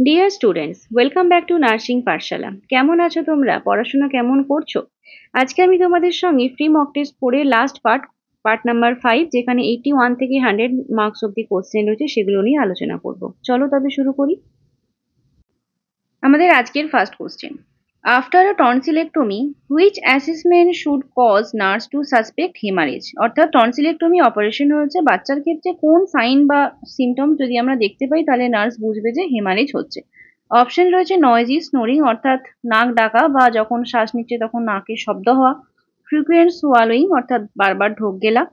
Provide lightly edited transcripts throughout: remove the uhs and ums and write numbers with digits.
Dear students, welcome back to nursing পাঠশালা। কেমন আছো তোমরা? পড়াশোনা কেমন করছো? আজকে আমি তোমাদের সঙ্গে ফ্রি মক টেস্ট পড়ে লাস্ট পার্ট নাম্বার 5, যেখানে 81 থেকে 100 মার্কস অব্দি কোশ্চেন রয়েছে, সেগুলো নিয়ে আলোচনা করব। চলো তবে শুরু করি। আমাদের আজকের first question, after a tonsillectomy which assessment should cause nurse to suspect haemorrhage? অর্থাৎ টনসিলেক্টমি অপারেশন হয়েছে, বাচ্চার ক্ষেত্রে কোন সাইন বা সিমটম যদি আমরা দেখতে পাই তাহলে নার্স বুঝবে যে হেমারেজ হচ্ছে। অপশন রয়েছে নয়েজি স্নোরিং, অর্থাৎ নাক ডাকা বা যখন শ্বাস নিচ্ছে তখন নাকে শব্দ হওয়া, ফ্রিকুয়েন্ট সোয়ালোয়িং অর্থাৎ বারবার ঢোক গেলা,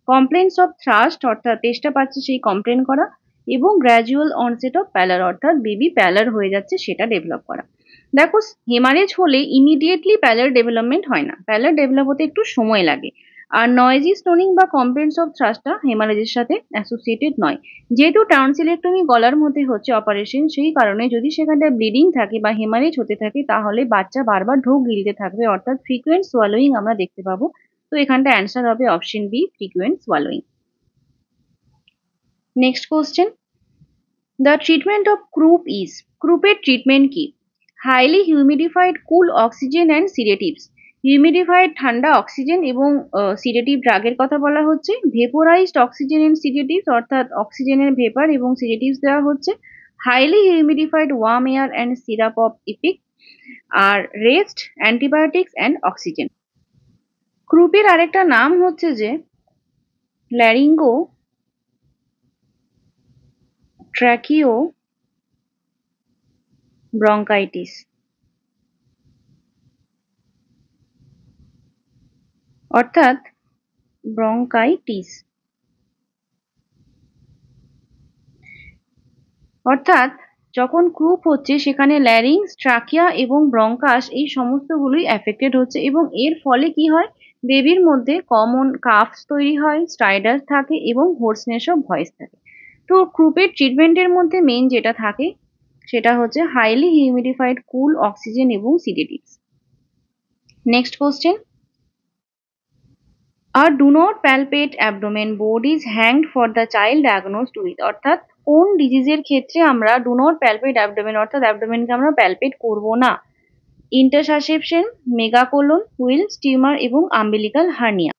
কমপ্লেন্টস অফ থ্রাস্ট অর্থাৎ তেষ্টা পাচ্ছে সেই কমপ্লেন করা, এবং গ্র্যাজুয়াল অনসেট অফ প্যালার অর্থাৎ বেবি প্যালার হয়ে যাচ্ছে সেটা ডেভেলপ করা। দেখো, হেমারেজ হলে ইমিডিয়েটলি প্যালার ডেভেলপমেন্ট হয় না, প্যালার ডেভেলপ হতে একটু সময় লাগে। আর নয়েজি স্টোনিং বা কমপ্লেন্টস অফ থ্রাস্টটা হেমারেজের সাথে অ্যাসোসিয়েটেড নয়। যেহেতু টনসিলেক্টমি গলার মধ্যে হচ্ছে অপারেশন, সেই কারণে যদি সেখানটায় ব্লিডিং থাকে বা হেমারেজ হতে থাকে তাহলে বাচ্চা বারবার ঢোক গিলতে থাকবে, অর্থাৎ ফ্রিকুয়েন্ট সোয়ালোয়িং আমরা দেখতে পাবো। তো এখানটা অ্যান্সার হবে option B, frequent swallowing. Next question, the treatment of croup is, ক্রুপের ট্রিটমেন্ট কি? Highly humidified cool oxygen and sedatives. Humidified ঠান্ডা অক্সিজেন এবং সিডেটিভ ড্রাগের কথা বলা হচ্ছে। ভেপোরাইজড অক্সিজেন অ্যান্ড সিডেটিভস অর্থাৎ অক্সিজেনের ভেপার এবং সিডেটিভস দেওয়া হচ্ছে। Highly humidified warm air and syrup of ipecac. আর রেস্ট, অ্যান্টিবায়োটিক্স অ্যান্ড অক্সিজেন। ক্রুপের আরেকটা নাম হচ্ছে যে ল্যারিঙ্গো ট্র্যাকিও ব্রঙ্কাইটিস, অর্থাৎ ব্রঙ্কাইটিস। অর্থাৎ যখন ক্রুপ হচ্ছে সেখানে ল্যারিংস, ট্রাকিয়া এবং ব্রঙ্কাস এই সমস্তগুলোই এফেক্টেড হচ্ছে, এবং এর ফলে কি হয়, বেবির মধ্যে কমন কাফস তৈরি হয়, স্ট্রাইডার থাকে এবং হোর্সনেস অফ ভয়েস থাকে। তো ক্রুপের ট্রিটমেন্টের মধ্যে মেইন যেটা থাকে সেটা হচ্ছে হাইলি হিউমিডিফাইড কুল অক্সিজেন এবং সিডেটিভস। নেক্সট কোশ্চেন, আর do not palpate abdomen board is hanged for the child diagnosed with. অর্থাৎ কোন ডিজিজের ক্ষেত্রে আমরা ডু নট প্যালপেট অ্যাবডোমেন অর্থাৎ অ্যাবডোমেনকে আমরা প্যালপেট করব না? ইন্টারসাসেপশন, মেগাকোলন, হুইলস টিউমার এবং আম্বিলিকাল হার্নিয়া।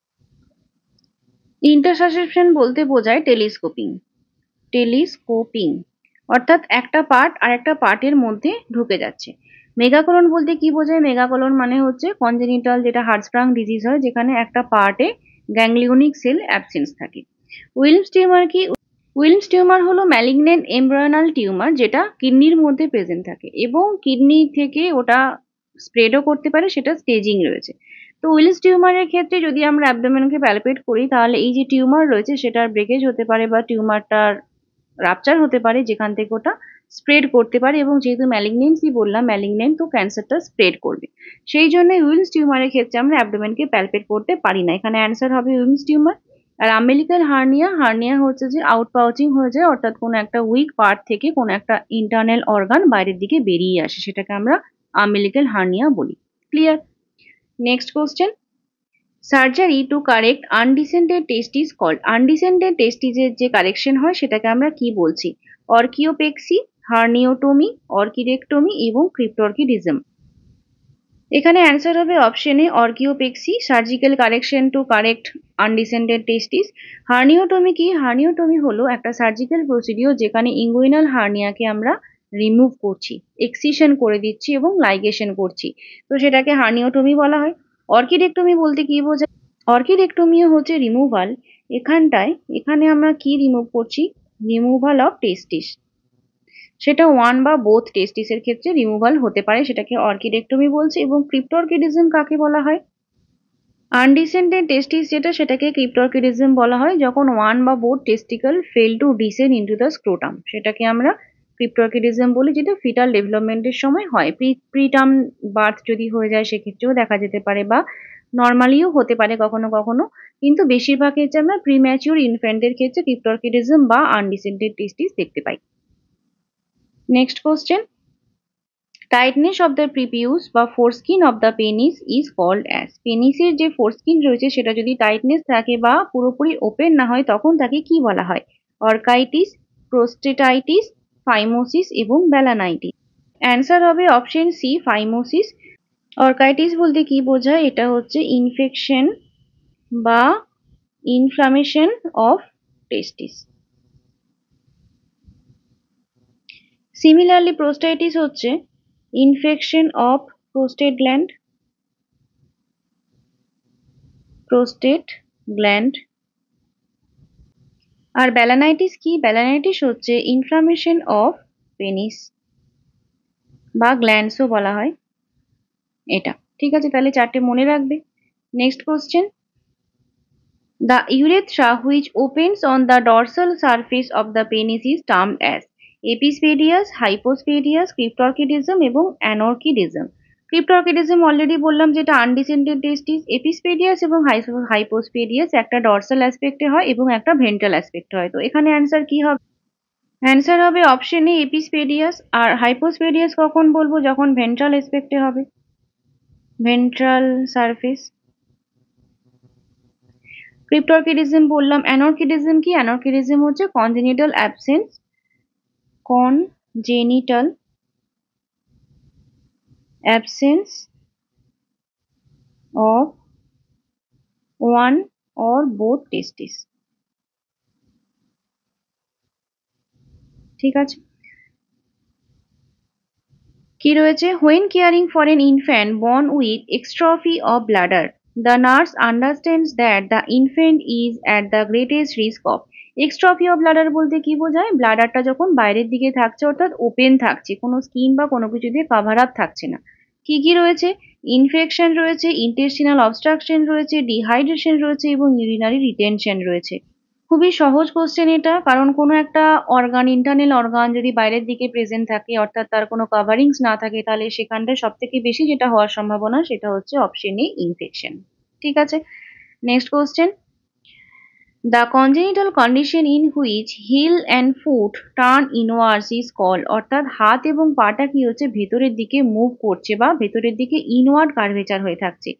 ইন্টারসাসেপশন বলতে বোঝায় টেলিস্কোপিং, অর্থাৎ একটা পার্ট আর একটা পার্টের মধ্যে ঢুকে যাচ্ছে। মেগাকোলন বলতে কি বোঝায়? মেগাকোলন মানে হচ্ছে কনজেনিটাল যেটা হার্টস্প্রাং ডিজিজ হয়, যেখানে একটা পার্টে গ্যাংলিওনিক সেল অ্যাবসেন্স থাকে। উইলমস টিউমার কি? উইলমস টিউমার হলো ম্যালিগন্যান্ট এমব্রায়োনাল টিউমার, যেটা কিডনির মধ্যে প্রেজেন্ট থাকে এবং কিডনি থেকে ওটা স্প্রেডও করতে পারে, সেটা স্টেজিং রয়েছে। তো উইলমস টিউমারের ক্ষেত্রে যদি আমরা অ্যাবডোমেনকে প্যালপেট করি তাহলে এই যে টিউমার রয়েছে সেটার ব্রেকেজ হতে পারে বা টিউমারটার রাপচার হতে পারে, যেখান থেকে ওটা স্প্রেড করতে পারে, এবং যেহেতু ম্যালিগনেন্সি বললাম, ম্যালিগনেন্ট তো ক্যান্সারটা স্প্রেড করবে, সেই জন্য উইলমস টিউমারের ক্ষেত্রে আমরা অ্যাবডোমেনকে প্যালপেট করতে পারি না। এখানে অ্যান্সার হবে উইলমস টিউমার। আর আম্বিলিকাল হার্নিয়া, হার্নিয়া হচ্ছে যে আউট পাউচিং হয়ে যায়, অর্থাৎ কোনো একটা উইক পার্ট থেকে কোনো একটা ইন্টারনাল অর্গান বাইরের দিকে বেরিয়ে আসে, সেটাকে আমরা আম্বিলিকাল হার্নিয়া বলি। Clear? Next question, surgery to correct undescended testis called. Undescended টেস্টিসের যে কারেকশন হয় সেটাকে আমরা কি বলছি? অর্কিওপেক্সি, হার্নিওটমি, অর্কিডেক্টমি এবং ক্রিপ্টরকিডিজম। এখানে অ্যান্সার হবে option A, orchiopexy, surgical correction to correct undescended testis. Herniotomy কি? হার্নিওটমি হলো একটা সার্জিক্যাল প্রসিডিওর যেখানে ইঙ্গুইনাল হার্নিয়াকে আমরা রিমুভ করছি, এক্সিশন করে দিচ্ছি এবং লাইগেশন করছি, তো সেটাকে হার্নিওটমি বলা হয়। অর্কিডেক্টমি বলতে কি বোঝায়? অর্কিডেক্টমিও হচ্ছে রিমুভাল। এখানে আমরা কি রিমুভ করছি? রিমুভাল অফ টেস্টিস। সেটা ওয়ান বা বোথ টেস্টিসের ক্ষেত্রে রিমুভাল হতে পারে, সেটাকে অর্কিডেক্টমি বলছে। এবং ক্রিপ্টরকিডিজম কাকে বলা হয়? আনডিসেন্ডেড টেস্টিস যেটা, সেটাকে ক্রিপ্টরকিডিজম বলা হয় যখন ওয়ান বা both testicle fail to descend into the scrotum, সেটাকে আমরা ক্রিপ্টরকিডিজম বলি, যেটা ফিটাল ডেভেলপমেন্টের সময় হয়। প্রিটার্ম বার্থ যদি হয়ে যায় সেক্ষেত্রেও দেখা যেতে পারে, বা নর্মালিও হতে পারে কখনো কখনো, কিন্তু বেশিরভাগ ক্ষেত্রে আমরা প্রিম্যাচিওর ইনফ্যান্টের ক্ষেত্রে ক্রিপ্টরকিডিজম বা আনডিসেন্ডেড টেস্টিস দেখতে পাই। Next question, tightness of the prepuce বা foreskin of the penis is called as. পেনিসের যে ফোরস্কিন রয়েছে সেটা যদি টাইটনেস থাকে বা পুরোপুরি ওপেন না হয় তখন তাকে কি বলা হয়? অর্কাইটিস, প্রোস্টেটাইটিস, ফাইমোসিস এবং ব্যালানাইটিস। অ্যান্সার হবে অপশন সি, ফাইমোসিস। অর্কাইটিস বলতে কি বোঝায়? এটা হচ্ছে ইনফেকশন বা inflammation of testis. Similarly prostatitis হচ্ছে infection of prostate gland, prostate gland. আর ব্যালানাইটিস কি? ব্যালানাইটিস হচ্ছে ইনফ্লামেশন অফ পেনিস বা গ্ল্যান্ডসও বলা হয় এটা। ঠিক আছে, তাহলে চারটে মনে রাখবে। Next question, the urethra which opens on the dorsal surface of the penis is termed as epispadias, hypospadias, cryptorchidism এবং অ্যানর্কিডিজম। ক্রিপ্টরকিডিজম অলরেডি বললাম যেটা আনডিসেন্ডেড টেস্টিস। এপিসপেডিয়াস এবং হাইপোস্পেডিয়াস একটা ডর্সাল অ্যাসপেক্টে হয় এবং একটা ভেন্ট্রাল অ্যাসপেক্টে হয়। তো এখানে অ্যান্সার কি হবে? অ্যান্সার হবে অপশন এ, এপিসপেডিয়াস। আর হাইপোস্পেডিয়াস কখন বলবো? যখন ভেন্ট্রাল অ্যাসপেক্টে হবে, ভেন্ট্রাল সারফেস। ক্রিপ্টরকিডিজম বললাম। অ্যানর্কিডিজম কি? অ্যানর্কিডিজম হচ্ছে congenital absence, congenital absence of one or both testes। ঠিক আছে, কি রয়েছে? when caring for an infant born with exstrophy of bladder, the nurse understands that the infant is at the greatest risk of exstrophy of bladder বলতে কি বোঝায়? ব্লাডারটা যখন বাইরের দিকে থাকছে, অর্থাৎ ওপেন থাকছে, কোনো স্কিন বা কোনো কিছু দিয়ে কাভার আপ থাকছে না। কি কি রয়েছে? ইনফেকশন রয়েছে, ইন্টেস্টিনাল অবস্ট্রাকশন রয়েছে, ডিহাইড্রেশন রয়েছে এবং ইউরিনারি রিটেনশন রয়েছে। খুবই সহজ কোশ্চেন এটা, কারণ কোনো একটা অর্গান, ইন্টারনাল অর্গান যদি বাইরের দিকে প্রেজেন্ট থাকে, অর্থাৎ তার কোনো কাভারিংস না থাকে, তাহলে সেখানটায় সব থেকে বেশি যেটা হওয়ার সম্ভাবনা সেটা হচ্ছে অপশন এ, ইনফেকশন। ঠিক আছে, next question, the congenital condition in which heel and foot turn inwards is called, অর্থাৎ হাত এবং পাটা কি হচ্ছে? ভেতরের দিকে মুভ করছে বা ভেতরের দিকে ইনওয়ার্ড কার্ভেচার হয়ে থাকছে।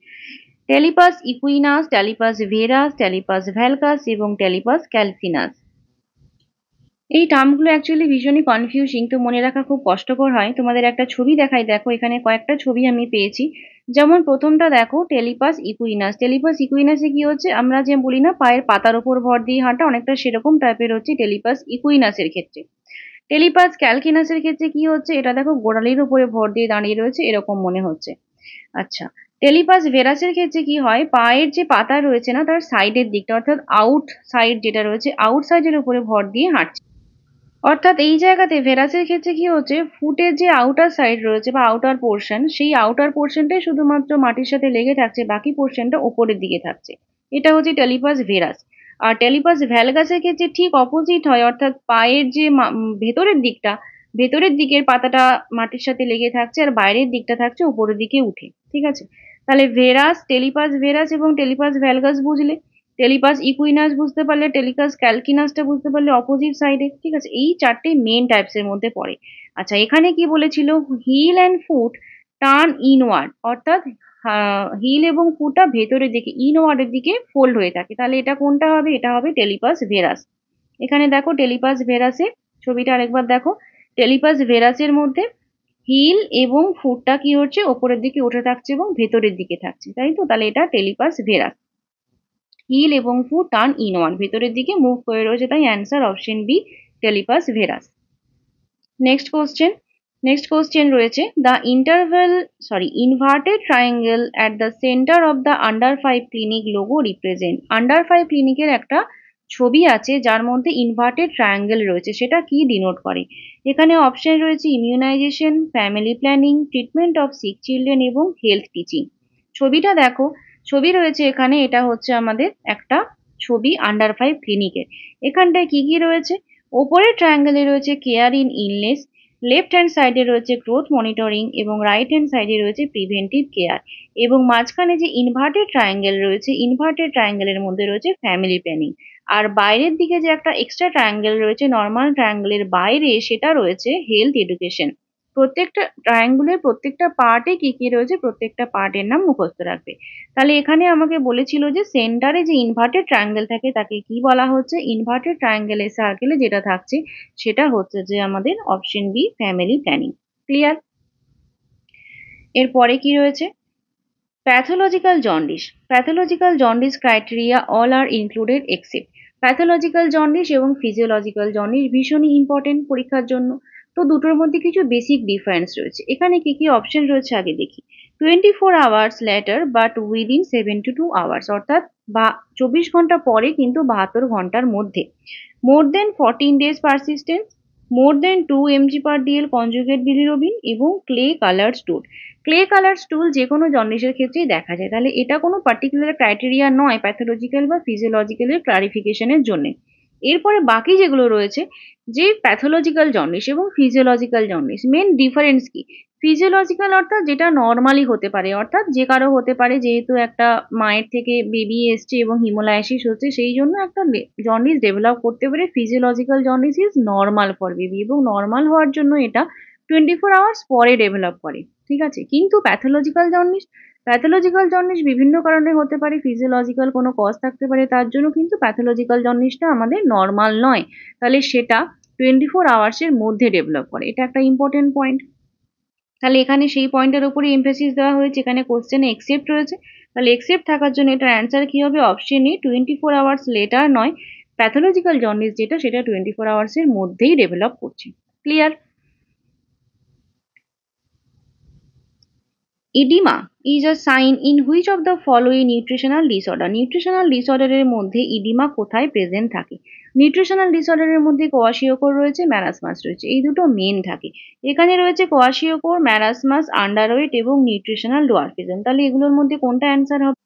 টেলিপাস ইকুইনাস, টেলিপাস ভেরাস, টেলিপাস ভ্যালকাস এবং টেলিপাস ক্যালসিনাস। এই টার্মগুলো অ্যাকচুয়ালি ভীষণই কনফিউজিং, তো মনে রাখা খুব কষ্টকর হয়। তোমাদের একটা ছবি দেখাই, দেখো এখানে কয়েকটা ছবি আমি পেয়েছি। যেমন প্রথমটা দেখো, টেলিপাস ইকুইনাস। টেলিপাস ইকুইনাসে কি হচ্ছে? আমরা যে বলি না পায়ের পাতার উপর ভর দিয়ে হাঁটা, অনেকটা সেরকম টাইপের হচ্ছে টেলিপাস ইকুইনাসের ক্ষেত্রে। টেলিপাস ক্যালকিনাসের ক্ষেত্রে কি হচ্ছে? এটা দেখো গোড়ালির উপরে ভর দিয়ে দাঁড়িয়ে রয়েছে, এরকম মনে হচ্ছে। আচ্ছা, টেলিপাস ভেরাসের ক্ষেত্রে কি হয়? পায়ের যে পাতা রয়েছে না, তার সাইডের দিকটা, অর্থাৎ আউট সাইড যেটা রয়েছে, আউট সাইডের উপরে ভর দিয়ে হাঁটছে। অর্থাৎ এই জায়গাতে ভেরাসের ক্ষেত্রে কি হচ্ছে? ফুটের যে আউটার সাইড রয়েছে বা আউটার পোর্শন, সেই আউটার পোর্শনটাই শুধুমাত্র মাটির সাথে লেগে থাকছে, বাকি পোর্শনটা ওপরের দিকে থাকছে। এটা হচ্ছে টেলিপাস ভেরাস। আর টেলিপাস ভ্যালগাসের ক্ষেত্রে ঠিক অপোজিট হয়, অর্থাৎ পায়ের যে ভেতরের দিকটা, ভেতরের দিকের পাতাটা মাটির সাথে লেগে থাকছে আর বাইরের দিকটা থাকছে উপরের দিকে উঠে। ঠিক আছে, তাহলে ভেরাস, টেলিপাস ভেরাস এবং টেলিপাস ভ্যালগাস বুঝলে। টেলিপাস ইকুইনাস বুঝতে পারলে, টেলিপাস ক্যালকিনাসটা বুঝতে পারলে অপোজিট সাইডে। ঠিক আছে, এই চারটে মেন টাইপস এর মধ্যে পড়ে। আচ্ছা, এখানে কি বলেছিল? Heel and foot turn inward, অর্থাৎ হিল এবং ফুটটা ভেতরের দিকে, ইনওয়ার্ডের দিকে ফোল্ড হয়ে থাকে। তাহলে এটা কোনটা হবে? এটা হবে টেলিপাস ভেরাস। এখানে দেখো টেলিপাস ভেরাসের ছবিটা আরেকবার দেখো। টেলিপাস ভেরাসের মধ্যে হিল এবং ফুটটা কি হচ্ছে? ওপরের দিকে উঠে থাকছে এবং ভেতরের দিকে থাকছে, তাই তো? তাহলে এটা টেলিপাস ভেরাস। হিল এবং ফুট টার্ন ইনওয়ার্ড, ভেতরের দিকে মুভ করে রয়েছে, তাই answer option B, talipes varus. Next question, next question রয়েছে, the inverted triangle at the centre of the under 5 clinic logo represent. Under 5 ক্লিনিকের একটা ছবি আছে যার মধ্যে ইনভার্টেড ট্রায়াঙ্গেল রয়েছে, সেটা কি ডিনোট করে? এখানে অপশন রয়েছে immunisation, family planning, treatment of sick children এবং হেলথ টিচিং। ছবিটা দেখো, ছবি রয়েছে এখানে, এটা হচ্ছে আমাদের একটা ছবি আন্ডার 5 ক্লিনিকের। এখানটায় কি কি রয়েছে? ওপরের ট্রায়াঙ্গেলে রয়েছে care in illness, left hand সাইডে রয়েছে গ্রোথ মনিটরিং এবং রাইট হ্যান্ড সাইডে রয়েছে প্রিভেন্টিভ কেয়ার। এবং মাঝখানে যে ইনভার্টেড ট্রায়াঙ্গেল রয়েছে, ইনভার্টেড ট্রায়াঙ্গেলের মধ্যে রয়েছে ফ্যামিলি প্ল্যানিং। আর বাইরের দিকে যে একটা এক্সট্রা ট্রায়াঙ্গেল রয়েছে নর্মাল ট্রায়াঙ্গেলের বাইরে, সেটা রয়েছে হেলথ এডুকেশন। প্রত্যেকটা ট্রায়াঙ্গুলের প্রত্যেকটা পার্টে কি কি রয়েছে, প্রত্যেকটা পার্টের নাম মুখস্থ রাখবে। তাহলে এখানে আমাকে বলেছিল যে সেন্টারে যে ইনভার্টেড ট্রায়াঙ্গেল থাকে তাকে কি বলা হচ্ছে, ইনভার্টেড ট্রায়াঙ্গেলের সার্কেলে যেটা থাকছে সেটা হচ্ছে যে আমাদের option B, family planning. Clear? এরপরে কি রয়েছে, pathological jaundice. Pathological jaundice criteria all are included except. Pathological jaundice এবং ফিজিওলজিক্যাল জন্ডিস ভীষণই ইম্পর্টেন্ট পরীক্ষার জন্য। তো দুটোর মধ্যে কিছু বেসিক ডিফারেন্স রয়েছে। এখানে কি কি অপশন রয়েছে আগে দেখি। 24 hours letter but within 72 hours, অর্থাৎ বা 24 ঘন্টা পরে কিন্তু 72 ঘন্টার মধ্যে। More than 14 days persistence, more than 2 mg per dl conjugate bilirubin এবং clay coloured stool. Clay colour stool যে কোনো জন্ডিসের ক্ষেত্রেই দেখা যায়। তাহলে এটা কোনো পার্টিকুলার ক্রাইটেরিয়া নয় প্যাথোলজিক্যাল বা ফিজিওলজিক্যালের ক্লারিফিকেশনের জন্য। এরপরে বাকি যেগুলো রয়েছে, যে প্যাথোলজিক্যাল জন্ডিস এবং ফিজিওলজিক্যাল জন্ডিস, মেন ডিফারেন্স কি। ফিজিওলজিক্যাল অর্থাৎ যেটা নর্মালি হতে পারে, অর্থাৎ যে কারো হতে পারে, যেহেতু একটা মায়ের থেকে বেবি এসছে এবং হিমোলাইসিস হচ্ছে সেই জন্য একটা জন্ডিস ডেভেলপ করতে পারে। Physiological jaundice is normal for baby এবং নর্মাল হওয়ার জন্য এটা 24 hours পরে ডেভেলপ করে। ঠিক আছে, কিন্তু প্যাথোলজিক্যাল জন্ডিস বিভিন্ন কারণে হতে পারে, ফিজিওলজিক্যাল কোনো কজ থাকতে পারে, তার জন্য কিন্তু প্যাথোলজিক্যাল জন্ডিসটা আমাদের নর্মাল নয়। তাহলে সেটা 24 hours এর মধ্যে ডেভেলপ করে, এটা একটা ইম্পর্টেন্ট পয়েন্ট। তাহলে এখানে সেই পয়েন্টের উপরে এমফেসিস দেওয়া হয়েছে, এখানে কোশ্চেনে এক্সেপ্ট রয়েছে। তাহলে এক্সেপ্ট থাকার জন্য এটার অ্যান্সার কি হবে, অপশন এ 24 hours লেটার নয়, প্যাথোলজিক্যাল জন্ডিস যেটা সেটা 24 hours এর মধ্যেই ডেভেলপ করছে। Clear? Oedema is a sign in which of the following nutritional disorder. Nutritional ডিসঅর্ডারের মধ্যে ইডিমা কোথায় প্রেজেন্ট থাকে। নিউট্রিশনাল ডিসঅর্ডারের মধ্যে কোয়াশিওকোর রয়েছে, ম্যারাসমাস রয়েছে, এই দুটো মেন থাকে। এখানে রয়েছে কোয়াশিওকোর, ম্যারাসমাস, আন্ডারওয়েট এবং নিউট্রিশনাল ডোয়ার্ফিজম। তাহলে এগুলোর মধ্যে কোনটা অ্যান্সার হবে?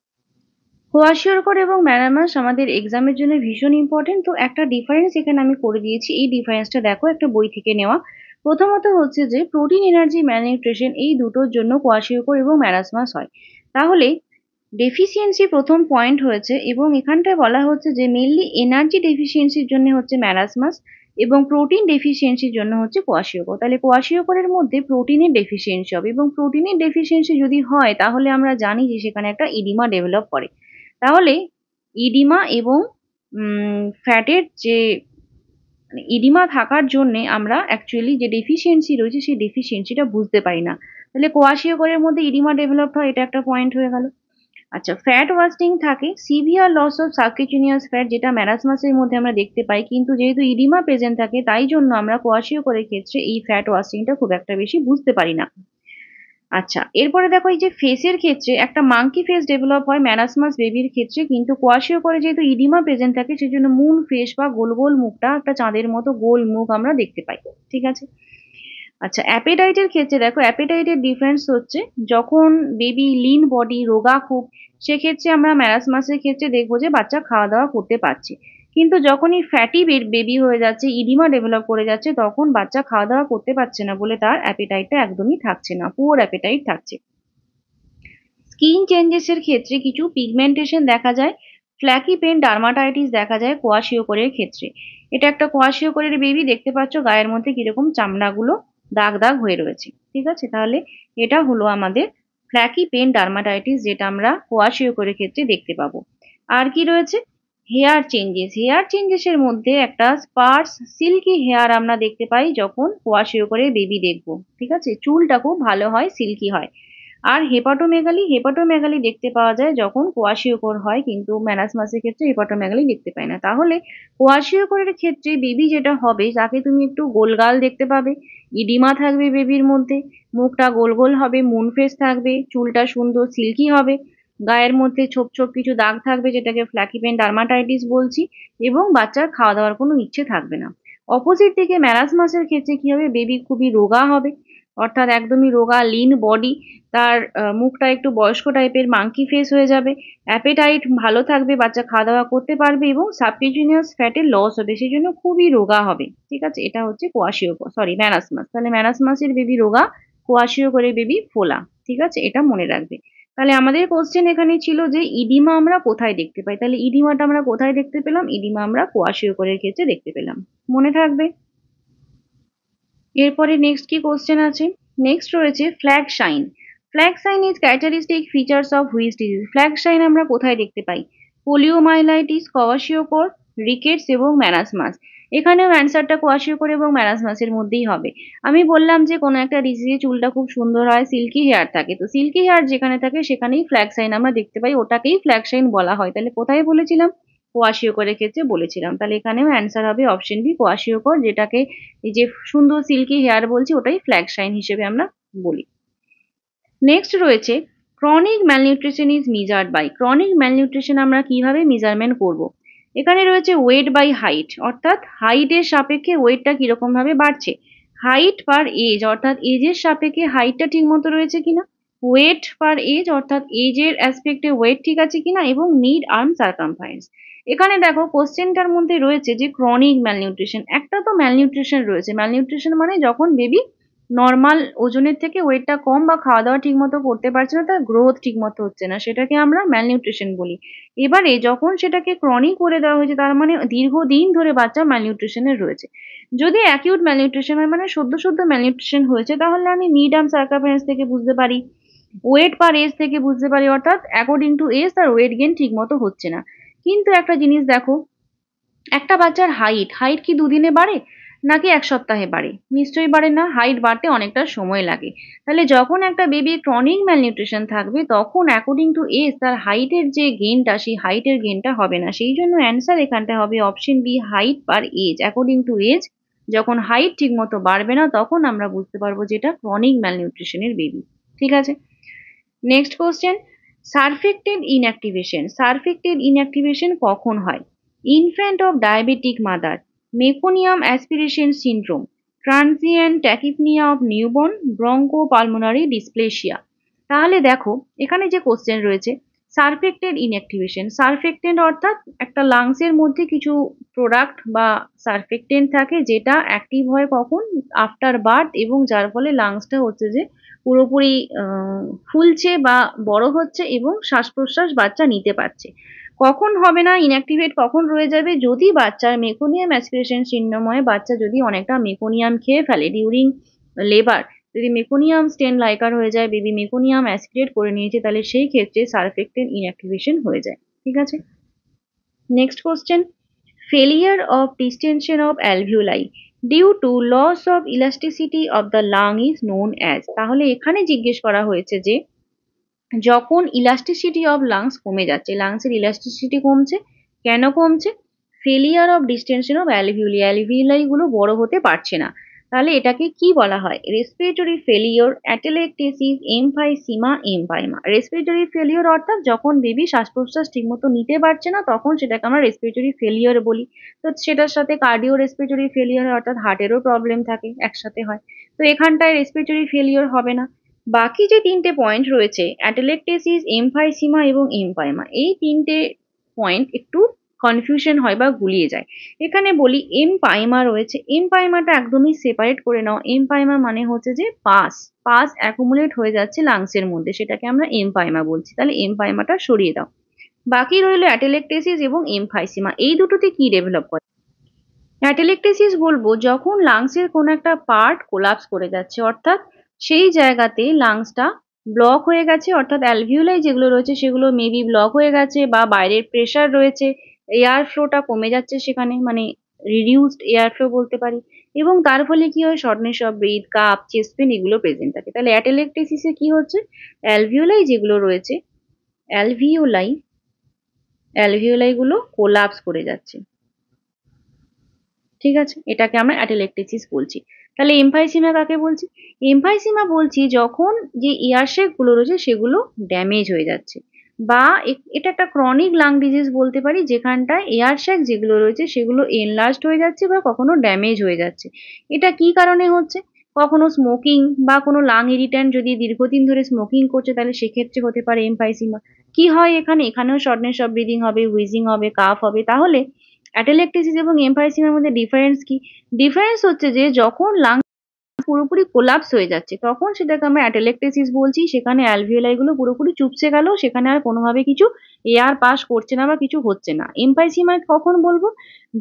কোয়াশিওকর এবং ম্যারামাস আমাদের এক্সামের জন্য ভীষণ ইম্পর্টেন্ট। তো একটা ডিফারেন্স এখানে আমি করে দিয়েছি, এই ডিফারেন্সটা দেখো, একটা বই থেকে নেওয়া। প্রথমত হচ্ছে যে প্রোটিন, এনার্জি, ম্যালনিউট্রিশন এই দুটোর জন্য কোয়াশিওকর এবং ম্যারাসমাস হয়। তাহলে ডেফিসিয়েন্সি প্রথম পয়েন্ট হয়েছে এবং এখানটায় বলা হচ্ছে যে মেনলি এনার্জি ডেফিসিয়েন্সির জন্য হচ্ছে ম্যারাসমাস এবং প্রোটিন ডেফিসিয়েন্সির জন্য হচ্ছে কোয়াশিওকর। তাহলে কোয়াশিওকরের মধ্যে প্রোটিনের ডেফিসিয়েন্সি হবে এবং প্রোটিনের ডেফিসিয়েন্সি যদি হয় তাহলে আমরা জানি যে সেখানে একটা ইডিমা ডেভেলপ করে। তাহলে ইডিমা এবং ফ্যাটের যে মানে ইডিমা থাকার জন্য আমরা অ্যাকচুয়ালি যে ডেফিসিয়েন্সি রয়েছে সেই ডেফিসিয়েন্সিটা বুঝতে পারি না। তাহলে কোয়াশিওকরের মধ্যে ইডিমা ডেভেলপ হয়, এটা একটা পয়েন্ট হয়ে গেল। আচ্ছা, ফ্যাট ওয়াস্টিং থাকে, severe loss of subcutaneous fat, যেটা ম্যারাসমাসের মধ্যে আমরা দেখতে পাই, কিন্তু যেহেতু ইডিমা প্রেজেন্ট থাকে তাই জন্য আমরা কোয়াশিওকরের ক্ষেত্রে এই ফ্যাট ওয়াস্টিংটা খুব একটা বেশি বুঝতে পারি না। আচ্ছা, এরপরে দেখো এই যে ফেসের ক্ষেত্রে একটা মাঙ্কি ফেস ডেভেলপ হয় ম্যারাসমাস বেবির ক্ষেত্রে, কিন্তু কোয়াশিওকরে যেহেতু ইডিমা প্রেজেন্ট থাকে সেজন্য মুন ফেস বা গোল গোল মুখটা, একটা চাঁদের মতো গোল মুখ আমরা দেখতে পাই। ঠিক আছে। আচ্ছা, অ্যাপেটাইটের ক্ষেত্রে দেখো, অ্যাপেটাইটের ডিফারেন্স হচ্ছে যখন বেবি লিন বডি, রোগা খুব, সেক্ষেত্রে আমরা ম্যারাসমাসের ক্ষেত্রে দেখবো যে বাচ্চা খাওয়া দাওয়া করতে পারছে, কিন্তু যখনই ফ্যাটি বেবি হয়ে যাচ্ছে, ইডিমা ডেভেলপ করে যাচ্ছে, তখন বাচ্চা খাওয়া দাওয়া করতে পারছে না বলে তার অ্যাপেটাইটটা একদমই থাকছে না, পুওর অ্যাপেটাইট থাকছে। স্কিন চেঞ্জেসের ক্ষেত্রে কিছু পিগমেন্টেশন দেখা যায়, ফ্ল্যাকি পেন ডার্মাটাইটিস দেখা যায় কোয়াশিওকরের ক্ষেত্রে। এটা একটা কোয়াশিওকরের বেবি, দেখতে পাচ্ছ গায়ের মধ্যে কিরকম চামড়াগুলো দাগ দাগ হয়ে রয়েছে। ঠিক আছে, তাহলে এটা হলো আমাদের ফ্ল্যাকি পেন ডার্মাটাইটিস, যেটা আমরা কোয়াশিওকরের ক্ষেত্রে দেখতে পাবো। আর কি রয়েছে, হেয়ার চেঞ্জেস। হেয়ার চেঞ্জেসের মধ্যে একটা স্পার্স সিল্কি হেয়ার আমরা দেখতে পাই যখন কোয়াশিওকরের বেবি দেখবো। ঠিক আছে, চুলটা খুব ভালো হয়, সিল্কি হয়। আর হেপাটোমেগালি, হেপাটোমেগালি দেখতে পাওয়া যায় যখন কোয়াশিওকর হয়, কিন্তু ম্যারাসমাসের ক্ষেত্রে হেপাটোমেগালি দেখতে পাই না। তাহলে কোয়াশিওকরের ক্ষেত্রে বেবি যেটা হবে, তাকে তুমি একটু গোলগাল দেখতে পাবে, ইডিমা থাকবে বেবির মধ্যে, মুখটা গোল গোল হবে, মুন ফেস থাকবে, চুলটা সুন্দর সিল্কি হবে, গায়ের মধ্যে ছোপ ছোপ কিছু দাগ থাকবে যেটাকে ফ্ল্যাকিপেন ডার্মাটাইটিস বলছি, এবং বাচ্চার খাওয়া দাওয়ার কোনো ইচ্ছে থাকবে না। অপোজিট দিকে ম্যারাসমাসের ক্ষেত্রে কি হবে, বেবি খুবই রোগা হবে, অর্থাৎ একদমই রোগা, লিন বডি, তার মুখটা একটু বয়স্ক টাইপের মাঙ্কি ফেস হয়ে যাবে, অ্যাপেটাইট ভালো থাকবে, বাচ্চা খাওয়া দাওয়া করতে পারবে এবং সাবকিউটিনিয়াস ফ্যাটের লস হবে, সেই জন্য খুবই রোগা হবে। ঠিক আছে, এটা হচ্ছে ম্যারাসমাস। তাহলে ম্যারাসমাসের বেবি রোগা, কোয়াশিওকরের বেবি ফোলা। ঠিক আছে, এটা মনে রাখবে। তাহলে আমাদের কোশ্চেন এখানে ছিল যে ইডিমা আমরা কোথায় দেখতে পাই। তাহলে ইডিমাটা আমরা কোথায় দেখতে পেলাম, ইডিমা আমরা কোয়াশিওকরের ক্ষেত্রে দেখতে পেলাম, মনে থাকবে। এরপরে নেক্সট কি কোশ্চেন আছে, নেক্সট রয়েছে flag shine. Flag shine is characteristic features of which disease. Flag shine আমরা কোথায় দেখতে পাই? পোলিওমাইলাইটিস, কোয়াশিওকর, রিকেটস এবং ম্যারাসমাস। এখানেও অ্যান্সারটা কোয়াশিওকর এবং ম্যারাসমাসের মধ্যেই হবে। আমি বললাম যে কোনো একটা ডিজিজে চুলটা খুব সুন্দর হয়, সিল্কি হেয়ার থাকে, তো সিল্কি হেয়ার যেখানে থাকে সেখানেই ফ্ল্যাগ সাইন আমরা দেখতে পাই, ওটাকেই ফ্ল্যাগ সাইন বলা হয়। তাহলে কোথায় বলেছিলাম? কোয়াশিওকরের ক্ষেত্রে বলেছিলাম। তাহলে এখানেও অ্যান্সার হবে অপশন বি, কোয়াশিওকর, যেটাকে এই যে সুন্দর সিল্কি হেয়ার বলছি ওটাই ফ্ল্যাগ সাইন হিসেবে আমরা বলি। নেক্সট রয়েছে chronic malnutrition is measured by. Chronic malnutrition আমরা কিভাবে মেজারমেন্ট করব? এখানে রয়েছে ওয়েট বাই হাইট, অর্থাৎ হাইটের সাপেক্ষে ওয়েটটা কিরকম ভাবে বাড়ছে। হাইট পার এজ, অর্থাৎ এজের সাপেক্ষে হাইটটা ঠিক মতো রয়েছে কিনা। ওয়েট পার এজ, অর্থাৎ এজের অ্যাসপেক্টে ওয়েট ঠিক আছে কিনা, এবং নিড আর্ম সার্কামফারেন্স। এখানে দেখো কোশ্চেনটার মধ্যে রয়েছে যে ক্রনিক ম্যালনিউট্রিশন, একটা তো ম্যালনিউট্রিশন রয়েছে। ম্যালনিউট্রিশন মানে যখন বেবি নর্মাল ওজনের থেকে ওয়েটটা কম বা খাওয়া দাওয়া ঠিক মতো করতে পারছে না, তার গ্রোথ ঠিক মতো হচ্ছে না, সেটাকে আমরা ম্যালনিউট্রিশন বলি। এবারে যখন সেটাকে ক্রনিক করে দেওয়া হয়েছে, তার মানে দীর্ঘদিন ধরে বাচ্চা ম্যালনিউট্রিশনের রয়েছে। যদি অ্যাকিউট ম্যালনিউট্রিশন হয়, মানে সদ্য সদ্য ম্যালনিউট্রিশন হয়েছে, তাহলে আমি মিড আর্ম সার্কামফারেন্স থেকে বুঝতে পারি, ওয়েট পার এজ থেকে বুঝতে পারি, অর্থাৎ অ্যাকর্ডিং টু এজ তার ওয়েট গেইন ঠিক মতো হচ্ছে না। কিন্তু একটা জিনিস দেখো, একটা বাচ্চার হাইট হাইট কি দুদিনে বাড়ে নাকি এক সপ্তাহে বাড়ে? নিশ্চয়ই বাড়ে না, হাইট বাড়তে অনেকটা সময় লাগে। তাহলে যখন একটা বেবি ক্রনিক ম্যালনিউট্রিশন থাকবে, তখন অ্যাকর্ডিং টু এজ তার হাইটের যে গেইনটা, সেই হাইটের গেইনটা হবে না। সেই জন্য অ্যান্সার এখানটা হবে option B, height per age. According to age যখন হাইট ঠিক মতো বাড়বে না, তখন আমরা বুঝতে পারবো যেটা ক্রনিক ম্যালনিউট্রিশনের বেবি। ঠিক আছে, next question, surfactant inactivation. Surfactant inactivation কখন হয়? Infant of diabetic mother, meconium aspiration syndrome, transient tachypnoea of newborn, bronchopulmonary dysplasia. তাহলে দেখো এখানে যে কোশ্চেন রয়েছে সারফেক্টেড ইনঅ্যাক্টিভেশন, সারফেক্টেন্ট অর্থাৎ একটা লাংসের মধ্যে কিছু প্রোডাক্ট বা সারফেক্টেন্ট থাকে যেটা অ্যাক্টিভ হয় কখন? আফটার বার্থ, এবং যার ফলে লাংসটা হচ্ছে যে পুরোপুরি ফুলছে বা বড় হচ্ছে এবং শ্বাস প্রশ্বাস বাচ্চা নিতে পারছে। কখন হবে না ইনঅ্যাক্টিভেট, কখন রয়ে যাবে? যদি বাচ্চার মেকোনিয়াম অ্যাসপিরেশন সিন্ড্রোম হয়, বাচ্চা যদি অনেকটা মেকোনিয়াম খেয়ে ফেলে ডিউরিং লেবার, যদি মেকোনিয়াম স্টেন লাইকার হয়ে যায়, বেবি মেকোনিয়াম অ্যাসপিরেট করে নিয়েছে, তাহলে সেই ক্ষেত্রে সারফেক্টেড ইনঅ্যাক্টিভেশন হয়ে যায়। ঠিক আছে, next question, failure of distension of alveoli due to loss of elasticity of the lung is known as। তাহলে এখানে জিজ্ঞেস করা হয়েছে যে যখন ইলাস্টিসিটি অফ লাংস কমে যাচ্ছে, লাংসের ইলাস্টিসিটি কমছে, কেন কমছে? ফেলিয়ার অফ ডিস্টেনশন অফ অ্যালভিউলি, অ্যালভিউলাই গুলো বড় হতে পারছে না। তাহলে এটাকে কি বলা হয়? Respiratory failure, atelectasis, emphysema, empyema. Respiratory failure অর্থাৎ যখন বেবি শ্বাস প্রশ্বাস ঠিকমতো নিতে পারছে না, তখন সেটাকে আমরা রেসপিরেটরি ফেলিওর বলি। তো সেটার সাথে কার্ডিও রেসপিরেটরি ফেলিওর হয়, অর্থাৎ হার্টেরও প্রবলেম থাকে, একসাথে হয়। তো এখানটায় রেসপিরেটরি ফেলিওর হবে না। বাকি যে তিনটে পয়েন্ট রয়েছে অ্যাটেলেকটেসিস, এমফাইসিমা এবং এমপাইমা, এই তিনটে পয়েন্ট একটু কনফিউশন হয় বা গুলিয়ে যায়। এখানে বলি এমপাইমা রয়েছে, এমপাইমাটা একদমই সেপারেট করে নাও। এমপাইমা মানে হচ্ছে যে পাস পাস অ্যাকুমুলেট হয়ে যাচ্ছে লাংসের মধ্যে, সেটাকে আমরা এমপাইমা বলছি। তাহলে এমপাইমাটা সরিয়ে দাও। বাকি রইল অ্যাটেলেকটেসিস এবং এমফাইসিমা, এই দুটোতে কি ডেভেলপ করে? অ্যাটেলেকটেসিস বলবো যখন লাংসের কোনো একটা পার্ট কোলাপস করে যাচ্ছে, অর্থাৎ সেই জায়গাতে লাংসটা ব্লক হয়ে গেছে, অর্থাৎ অ্যালভিউলাই যেগুলো রয়েছে সেগুলো মেবি ব্লক হয়ে গেছে, বা বাইরের প্রেশার রয়েছে, এয়ার ফ্লোটা কমে যাচ্ছে সেখানে, মানে রিডিউসড এয়ার ফ্লো বলতে পারি, এবং তার ফলে কি হয়? Shortness of breath, cough, chest pain এগুলো প্রেজেন্ট থাকে। তাহলে অ্যাটেলেকটেসিসে কি হচ্ছে? অ্যালভিউলাই যেগুলো রয়েছে, অ্যালভিউলাই অ্যালভিউলাই গুলো কোলাপস করে যাচ্ছে। ঠিক আছে, এটাকে আমরা অ্যাটেলেকটেসিস বলছি। তাহলে এমফাইসিমা কাকে বলছি? এমফাইসিমা বলছি যখন যে এয়ার শেক গুলো রয়েছে সেগুলো ড্যামেজ হয়ে যাচ্ছে, বা এটা একটা ক্রনিক লাং ডিজিজ বলতে পারি, যেখানটায় এয়ার শেক যেগুলো রয়েছে সেগুলো এনলার্জড হয়ে যাচ্ছে বা কখনো ড্যামেজ হয়ে যাচ্ছে। এটা কি কারণে হচ্ছে? কখনো স্মোকিং বা কোনো লাং ইরিট্যান্ট, যদি দীর্ঘদিন ধরে স্মোকিং করছে তাহলে সেক্ষেত্রে হতে পারে এমফাইসিমা। কি হয় এখানে? এখানেও শর্টনেস অফ ব্রিদিং হবে, হুইজিং হবে, কাফ হবে। তাহলে অ্যাটেলেকটেসিস এবং এমফাইসিমার মধ্যে ডিফারেন্স কি? ডিফারেন্স হচ্ছে যে যখন লাং পুরোপুরি কোলাপস হয়ে যাচ্ছে, তখন সেটাকে আমরা অ্যাটেলেকটেসিস বলছি। সেখানে অ্যালভিওলাই গুলো পুরোপুরি চুপসে গেল, সেখানে আর কোনোভাবে কিছু এয়ার পাস করছে না বা কিছু হচ্ছে না। এমফাইসিমা কখন বলবো?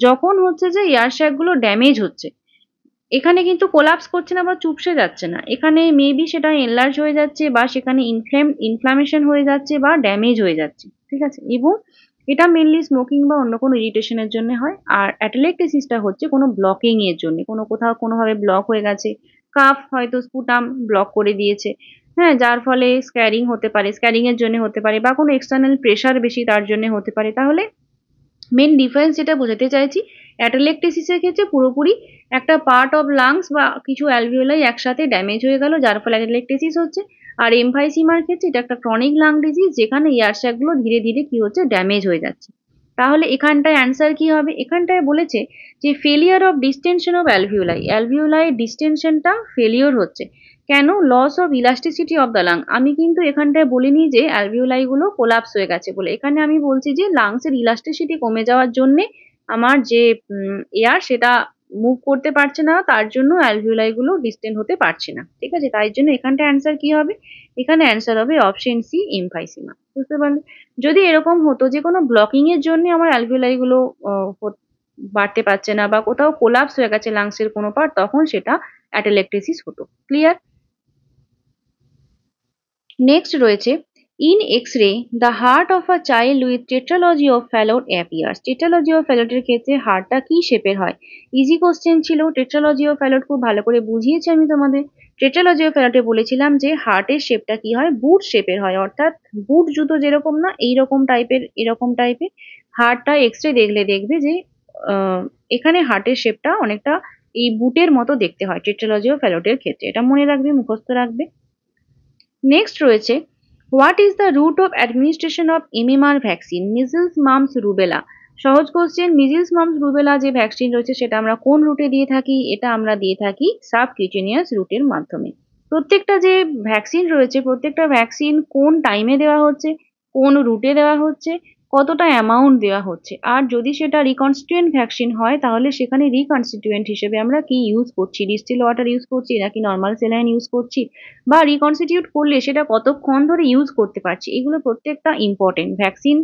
যখন হচ্ছে যে এয়ার শ্যাক গুলো ড্যামেজ হচ্ছে, এখানে কিন্তু কোলাপস করছে না বা চুপসে যাচ্ছে না, এখানে মেবি সেটা এনলার্জ হয়ে যাচ্ছে বা সেখানে ইনফ্লামেশন হয়ে যাচ্ছে বা ড্যামেজ হয়ে যাচ্ছে, ঠিক আছে। এবং এটা মেনলি স্মোকিং বা অন্য কোনো ইরিটেশনের জন্য হয়। আর অ্যাটেলেকটেসিসটা হচ্ছে কোনো ব্লকিং এর জন্য, কোনো কোথাও কোনোভাবে ব্লক হয়ে গেছে, কাফ হয়তো স্পুটাম ব্লক করে দিয়েছে, হ্যাঁ, যার ফলে স্ক্যারিং হতে পারে, স্ক্যারিং এর জন্য হতে পারে, বা কোনো এক্সটার্নাল প্রেশার বেশি তার জন্য হতে পারে। তাহলে মেন ডিফারেন্স যেটা বোঝাতে চাইছি, অ্যাটেলেকটেসিসের ক্ষেত্রে পুরোপুরি একটা পার্ট অফ লাংস বা কিছু অ্যালভিওলাই একসাথে ড্যামেজ হয়ে গেল, যার ফলে অ্যাটেলেকটেসিস হচ্ছে। আর এমফাইসিমার ক্ষেত্রে এটা একটা ক্রনিক লাং ডিজিজ, যেখানে এয়ার স্যাকগুলো ধীরে ধীরে কি হচ্ছে, ড্যামেজ হয়ে যাচ্ছে। তাহলে এখানটায় অ্যান্সার কি হবে? এখানটায় বলেছে যে failure of distension of alveoli, alveoli ডিস্টেনশনটা ফেলিওর হচ্ছে। কেন? Loss of elasticity of the lung. আমি কিন্তু এখানটায় বলিনি যে অ্যালভিওলাই গুলো কোলাপস হয়ে গেছে বলে, এখানে আমি বলছি যে লাংসের ইলাস্টিসিটি কমে যাওয়ার জন্য আমার যে এয়ার সেটা মুভ করতে পারছে না, তার জন্য অ্যালভিওলাই গুলো ডিস্টেন্ড হতে পারছে না, ঠিক আছে। তাই জন্য এখানটা অ্যান্সার কি হবে? এখানে অ্যান্সার হবে অপশন সি, এমফাইসিমা। বুঝতে পারলে? যদি এরকম হতো যে কোনো ব্লকিং এর জন্য আমার অ্যালভিওলাই গুলো বাড়তে পারছে না বা কোথাও কোলাপস হয়ে গেছে লাংসের কোনো পার্ট, তখন সেটা অ্যাটেলেকটেসিস হতো। ক্লিয়ার? নেক্সট রয়েছে, in X-ray the heart of a child with tetralogy of Fallot appears. Tetralogy of ফ্যালোটের ক্ষেত্রে হার্টটা কি শেপের হয়? ইজি কোশ্চেন ছিল। টেট্রালজি অফ ফ্যালোট খুব ভালো করে বুঝিয়েছি আমি তোমাদের। টেট্রালজি অফ ফ্যালোটে বলেছিলাম যে হার্টের শেপটা কি হয়, বুট শেপের হয়, অর্থাৎ বুট জুতো যেরকম না, এইরকম টাইপের, এরকম টাইপের। হার্টটা এক্স-রে দেখলে দেখবে যে এখানে হার্টের শেপটা অনেকটা এই বুটের মতো দেখতে হয় টেট্রালজি অফ ফ্যালোটের ক্ষেত্রে। এটা মনে রাখবে, মুখস্থ রাখবে। নেক্সট রয়েছে, what is the route of administration of MMR vaccine, measles mumps rubella. সহজ কোশ্চেন। মিজলস মামস রুবেলা যে ভ্যাকসিন রয়েছে সেটা আমরা কোন রুটে দিয়ে থাকি? এটা আমরা দিয়ে থাকি সাবকিউটেনিয়াস রুটের মাধ্যমে। প্রত্যেকটা যে ভ্যাকসিন রয়েছে, প্রত্যেকটা ভ্যাকসিন কোন টাইমে দেওয়া হচ্ছে, কোন রুটে দেওয়া হচ্ছে, কতটা অ্যামাউন্ট দেওয়া হচ্ছে, আর যদি সেটা রিকনস্টিটিউয়েন্ট ভ্যাকসিন হয় তাহলে সেখানে রিকনস্টিটিউয়েন্ট হিসেবে আমরা কি ইউজ করছি, ডিস্টিল ওয়াটার ইউজ করছি নাকি নর্মাল স্যালাইন ইউজ করছি, বা রিকনস্টিটিউট করলে সেটা কতক্ষণ ধরে ইউজ করতে পারছি। এগুলো প্রত্যেকটা ইম্পর্টেন্ট। ভ্যাকসিন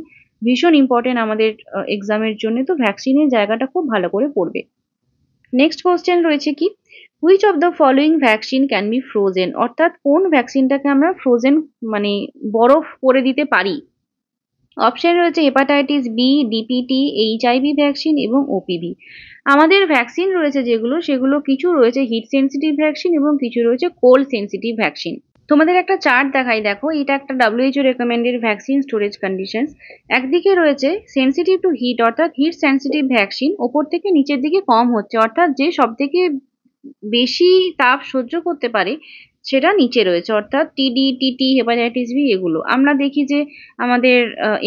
ভীষণ ইম্পর্টেন্ট আমাদের এক্সামের জন্য, তো ভ্যাকসিনের জায়গাটা খুব ভালো করে পড়বে। নেক্সট কোশ্চেন রয়েছে কি, which of the following vaccine can be frozen, অর্থাৎ কোন ভ্যাকসিনটাকে আমরা ফ্রোজেন মানে বরফ করে দিতে পারি? অপশন রয়েছে hepatitis B, DPT, HIV vaccine এবং ওপিভি। আমাদের ভ্যাকসিন রয়েছে যেগুলো, সেগুলো কিছু রয়েছে হিট সেন্সিটিভ ভ্যাকসিন এবং কিছু রয়েছে কোল্ড সেন্সিটিভ ভ্যাকসিন। তোমাদের একটা চার্ট দেখাই, দেখো, এটা একটা WHO recommended vaccine storage conditions. একদিকে রয়েছে সেন্সিটিভ টু হিট, অর্থাৎ হিট সেন্সিটিভ ভ্যাকসিন ওপর থেকে নিচের দিকে কম হচ্ছে, অর্থাৎ যে সব থেকে বেশি তাপ সহ্য করতে পারে সেটা নিচে রয়েছে, অর্থাৎ টিডি, টিটি, হেপাটাইটিস বি। এগুলো আমরা দেখি যে আমাদের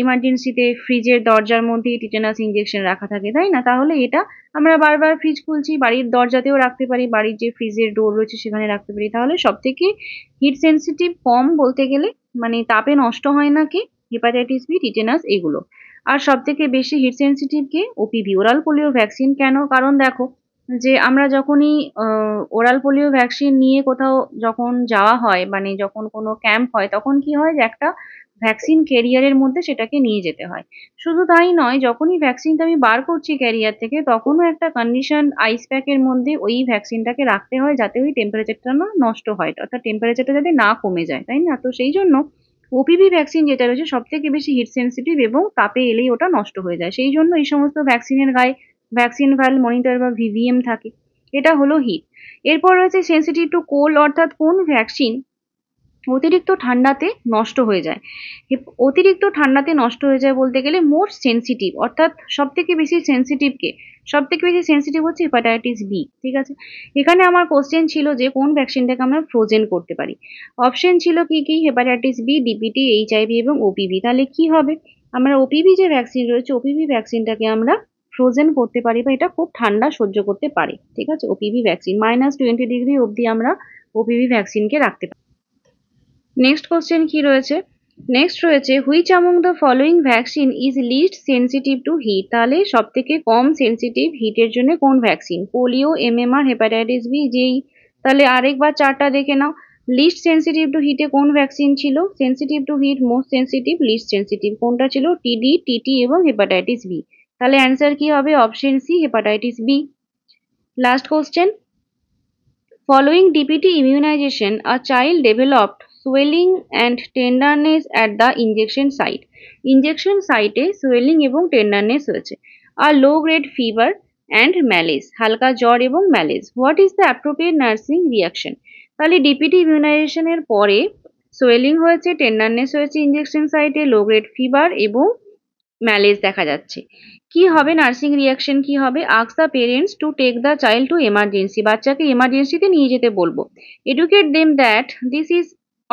ইমার্জেন্সিতে ফ্রিজের দরজার মধ্যে টিটেনাস ইঞ্জেকশন রাখা থাকে, তাই না? তাহলে এটা আমরা বারবার ফ্রিজ খুলছি, বাড়ির দরজাতেও রাখতে পারি, বাড়ির যে ফ্রিজের ডোর রয়েছে সেখানে রাখতে পারি। তাহলে সব থেকে হিট সেন্সিটিভ কম বলতে গেলে, মানে তাপে নষ্ট হয় না কে? হেপাটাইটিস বি, টিটেনাস, এগুলো। আর সব থেকে বেশি হিট সেন্সিটিভ কে? OPV, oral polio vaccine. কেন? কারণ দেখো যে আমরা যখনই ওরাল পোলিও ভ্যাকসিন নিয়ে কোথাও যখন যাওয়া হয়, মানে যখন কোনো ক্যাম্প হয়, তখন কি হয় যে একটা ভ্যাকসিন ক্যারিয়ারের মধ্যে সেটাকে নিয়ে যেতে হয়। শুধু তাই নয়, যখনই ভ্যাকসিনটা আমি বার করছি ক্যারিয়ার থেকে, তখনও একটা কন্ডিশন আইস প্যাকের মধ্যে ওই ভ্যাকসিনটাকে রাখতে হয়, যাতে ওই টেম্পারেচারটা না নষ্ট হয়, অর্থাৎ টেম্পারেচারটা যাতে না কমে যায়, তাই না? তো সেই জন্য ওপিভি ভ্যাকসিন যেটা রয়েছে সব থেকে বেশি হিট সেন্সিটিভ এবং তাপে এলেই ওটা নষ্ট হয়ে যায়। সেই জন্য এই সমস্ত ভ্যাকসিনের গায়ে ভ্যাকসিন ভাল মনিটর বা ভিভিএম থাকে। এটা হলো হিট। এরপর রয়েছে সেন্সিটিভ টু কোল্ড, অর্থাৎ কোন ভ্যাকসিন অতিরিক্ত ঠান্ডাতে নষ্ট হয়ে যায়। অতিরিক্ত ঠান্ডাতে নষ্ট হয়ে যায় বলতে গেলে মোস্ট সেন্সিটিভ, অর্থাৎ সব থেকে বেশি সেন্সিটিভ কে? সব থেকে বেশি সেন্সিটিভ হচ্ছে হেপাটাইটিস বি, ঠিক আছে। এখানে আমার কোশ্চেন ছিল যে কোন ভ্যাকসিনটাকে আমরা ফ্রোজেন করতে পারি। অপশন ছিল কি কি? হেপাটাইটিস বি, ডিপিটি, এইচআইভি এবং ওপিভি। তাহলে কি হবে? আমরা ওপিভি যে ভ্যাকসিন রয়েছে, ওপিভি ভ্যাকসিনটাকে আমরা ফ্রোজেন করতে পারি, বা এটা খুব ঠান্ডা সহ্য করতে পারে, ঠিক আছে। ওপিভি ভ্যাকসিন -20 ডিগ্রি অবধি আমরা ওপিভি ভ্যাকসিনকে রাখতে পারি। নেক্সট কোশ্চেন কি রয়েছে? নেক্সট রয়েছে, which among the following vaccine is least sensitive to heat. তাহলে সব থেকে কম সেন্সিটিভ হিটের জন্য কোন vaccine? Polio, MMR, hepatitis B, যেই। তাহলে আরেকবার চারটা দেখে নাও। লিস্ট সেন্সিটিভ টু হিটে কোন ভ্যাকসিন ছিল? Sensitive to heat, most sensitive, least sensitive. কোনটা ছিল? টিডি, টিটি এবং হেপাটাইটিস বি। তাহলে অ্যান্সার কি হবে? Option C, hepatitis B. Last question, Following DPT immunization, a child developed swelling and tenderness at the injection site. Injection site swelling এবং tenderness হয়েছে। A low grade fever and malaise, হালকা জ্বর এবং malaise. What is the appropriate nursing reaction? তাহলে DPT ইমিউনাইজেশনের পরে swelling হয়েছে, tenderness হয়েছে injection সাইটে, লো গ্রেড ফিভার এবং ম্যালেজ দেখা যাচ্ছে। কি হবে নার্সিং রিয়াকশন কি হবে? Ask the parents to take the child to emergency, বাচ্চাকে এমার্জেন্সিতে নিয়ে যেতে বলবো। Educate them that this is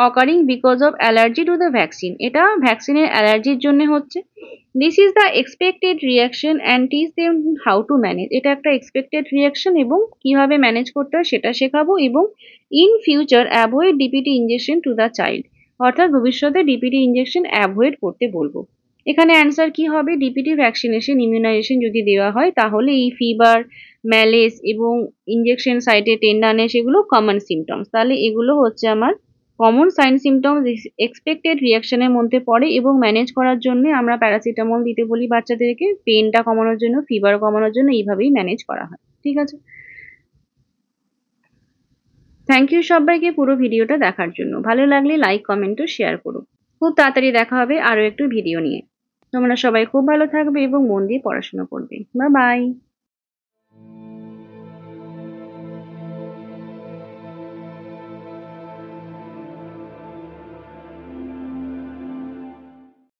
occurring because of allergy to the vaccine, এটা ভ্যাকসিনের অ্যালার্জির জন্য হচ্ছে। This is the expected reaction and teach them how to manage, এটা একটা এক্সপেক্টেড রিয়াকশন এবং কিভাবে ম্যানেজ করতে হয় সেটা শেখাবো। এবং in future avoid DPT injection to the child, অর্থাৎ ভবিষ্যতে ডিপিটি ইঞ্জেকশন অ্যাভয়েড করতে বলবো। এখানে অ্যান্সার কি হবে? ডিপিটি ভ্যাকসিনেশন ইমিউনাইজেশন যদি দেওয়া হয় তাহলে এই ফিভার, ম্যালেস এবং ইনজেকশন সাইটে টেন্ডারনেস এগুলো কমন সিমটমস। তাহলে এগুলো হচ্ছে আমার কমন সাইন সিমটমস এক্সপেক্টেড রিয়াকশনের মধ্যে পড়ে এবং ম্যানেজ করার জন্য আমরা প্যারাসিটামল দিতে বলি বাচ্চাদেরকে, পেনটা কমানোর জন্য, ফিভার কমানোর জন্য এইভাবেই ম্যানেজ করা হয়। ঠিক আছে, থ্যাংক ইউ সবাইকে পুরো ভিডিওটা দেখার জন্য। ভালো লাগলে লাইক, কমেন্ট ও শেয়ার করো। খুব তাড়াতাড়ি দেখা হবে আরো একটু ভিডিও নিয়ে। তোমরা সবাই খুব ভালো থাকবে এবং মন দিয়ে পড়াশোনা করবে। Bye bye.